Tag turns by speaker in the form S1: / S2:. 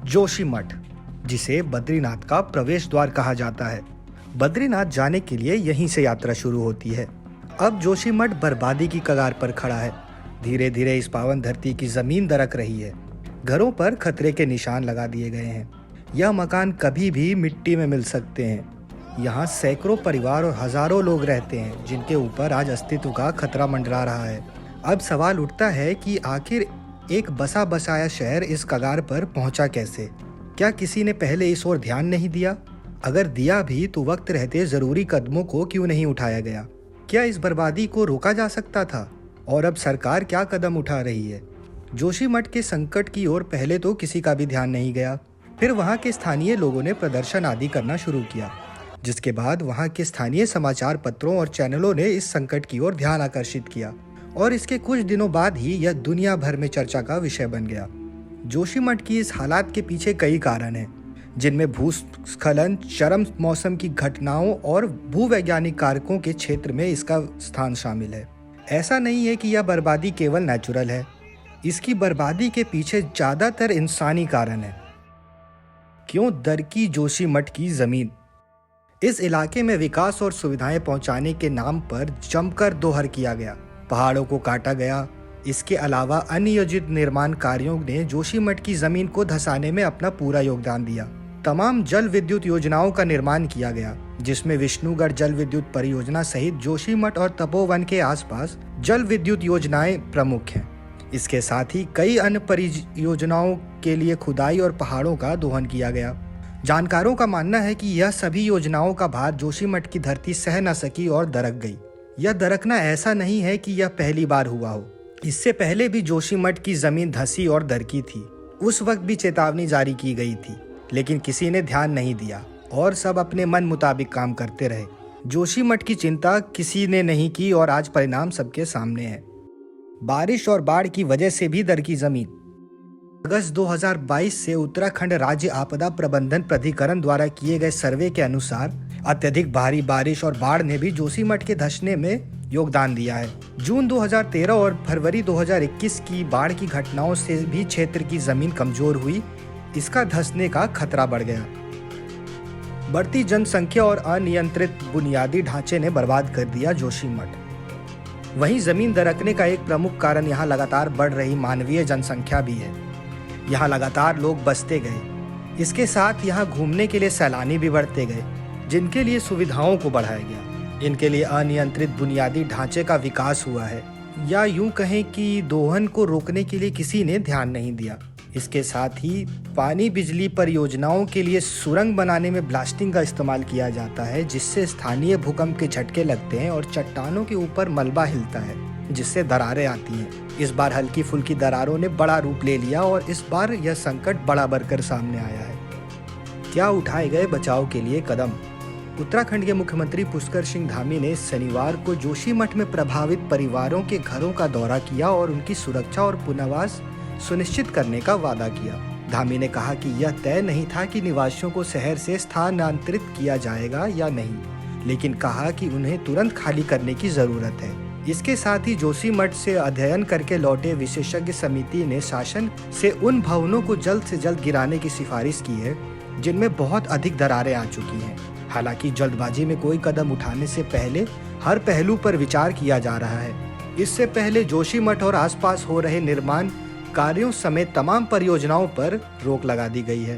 S1: जोशीमठ, जिसे बद्रीनाथ का प्रवेश द्वार कहा जाता है। बद्रीनाथ जाने के लिए यहीं से यात्रा शुरू होती है। अब जोशीमठ बर्बादी की कगार पर खड़ा है। धीरे धीरे इस पावन धरती की जमीन दरक रही है। घरों पर खतरे के निशान लगा दिए गए हैं। यह मकान कभी भी मिट्टी में मिल सकते हैं। यहाँ सैकड़ों परिवार और हजारों लोग रहते हैं जिनके ऊपर आज अस्तित्व का खतरा मंडरा रहा है। अब सवाल उठता है कि आखिर एक बसा बसाया शहर इस कगार पर पहुंचा कैसे? क्या किसी ने पहले इस ओर ध्यान नहीं दिया? अगर दिया भी तो वक्त रहते जरूरी कदमों को क्यों नहीं उठाया गया? क्या इस बर्बादी को रोका जा सकता था? और अब सरकार क्या कदम उठा रही है? जोशीमठ के संकट की ओर पहले तो किसी का भी ध्यान नहीं गया। फिर वहां के स्थानीय लोगों ने प्रदर्शन आदि करना शुरू किया, जिसके बाद वहां के स्थानीय समाचार पत्रों और चैनलों ने इस संकट की ओर ध्यान आकर्षित किया और इसके कुछ दिनों बाद ही यह दुनिया भर में चर्चा का विषय बन गया। जोशीमठ की इस हालात के पीछे कई कारण हैं, जिनमें भूस्खलन, चरम मौसम की घटनाओं और भूवैज्ञानिक कारकों के क्षेत्र में इसका स्थान शामिल है। ऐसा नहीं है कि यह बर्बादी केवल नेचुरल है। इसकी बर्बादी के पीछे ज्यादातर इंसानी कारण है। क्यों दरकी जोशीमठ की जमीन? इस इलाके में विकास और सुविधाएं पहुंचाने के नाम पर जमकर दोहर किया गया। पहाड़ों को काटा गया। इसके अलावा अनियोजित निर्माण कार्यों ने जोशीमठ की जमीन को धंसाने में अपना पूरा योगदान दिया। तमाम जल विद्युत योजनाओं का निर्माण किया गया, जिसमें विष्णुगढ़ जल विद्युत परियोजना सहित जोशीमठ और तपोवन के आसपास जल विद्युत योजनाएं प्रमुख हैं। इसके साथ ही कई अन्य परियोजनाओं के लिए खुदाई और पहाड़ों का दोहन किया गया। जानकारों का मानना है कि यह सभी योजनाओं का भार जोशीमठ की धरती सह न सकी और दरक गई। यह दरकना ऐसा नहीं है कि यह पहली बार हुआ हो। इससे पहले भी जोशीमठ की जमीन धंसी और दरकी थी। उस वक्त भी चेतावनी जारी की गई थी, लेकिन किसी ने ध्यान नहीं दिया और सब अपने मन मुताबिक काम करते रहे। जोशीमठ की चिंता किसी ने नहीं की और आज परिणाम सबके सामने है। बारिश और बाढ़ की वजह से भी दरकी जमीन। अगस्त 2022 से उत्तराखंड राज्य आपदा प्रबंधन प्राधिकरण द्वारा किए गए सर्वे के अनुसार अत्यधिक भारी बारिश और बाढ़ ने भी जोशीमठ के धंसने में योगदान दिया है। जून 2013 और फरवरी 2021 की बाढ़ की घटनाओं से भी क्षेत्र की जमीन कमजोर हुई। इसका धंसने का खतरा बढ़ गया। बढ़ती जनसंख्या और अनियंत्रित बुनियादी ढांचे ने बर्बाद कर दिया जोशीमठ। वहीं जमीन दरकने का एक प्रमुख कारण यहाँ लगातार बढ़ रही मानवीय जनसंख्या भी है। यहाँ लगातार लोग बसते गए। इसके साथ यहाँ घूमने के लिए सैलानी भी बढ़ते गए, जिनके लिए सुविधाओं को बढ़ाया गया। इनके लिए अनियंत्रित बुनियादी ढांचे का विकास हुआ है, या यूं कहें कि दोहन को रोकने के लिए किसी ने ध्यान नहीं दिया। इसके साथ ही पानी बिजली परियोजनाओं के लिए सुरंग बनाने में ब्लास्टिंग का इस्तेमाल किया जाता है, जिससे स्थानीय भूकंप के झटके लगते हैं और चट्टानों के ऊपर मलबा हिलता है, जिससे दरारें आती हैं। इस बार हल्की फुल्की दरारों ने बड़ा रूप ले लिया और इस बार यह संकट बड़ा बढ़कर सामने आया है। क्या उठाए गए बचाव के लिए कदम? उत्तराखंड के मुख्यमंत्री पुष्कर सिंह धामी ने शनिवार को जोशीमठ में प्रभावित परिवारों के घरों का दौरा किया और उनकी सुरक्षा और पुनर्वास सुनिश्चित करने का वादा किया। धामी ने कहा कि यह तय नहीं था कि निवासियों को शहर से स्थानांतरित किया जाएगा या नहीं, लेकिन कहा कि उन्हें तुरंत खाली करने की जरूरत है। इसके साथ ही जोशीमठ से अध्ययन करके लौटे विशेषज्ञ समिति ने शासन से उन भवनों को जल्द से जल्द गिराने की सिफारिश की है जिनमें बहुत अधिक दरारें आ चुकी हैं। हालांकि जल्दबाजी में कोई कदम उठाने से पहले हर पहलू पर विचार किया जा रहा है। इससे पहले जोशीमठ और आसपास हो रहे निर्माण कार्यों समेत तमाम परियोजनाओं पर रोक लगा दी गई है।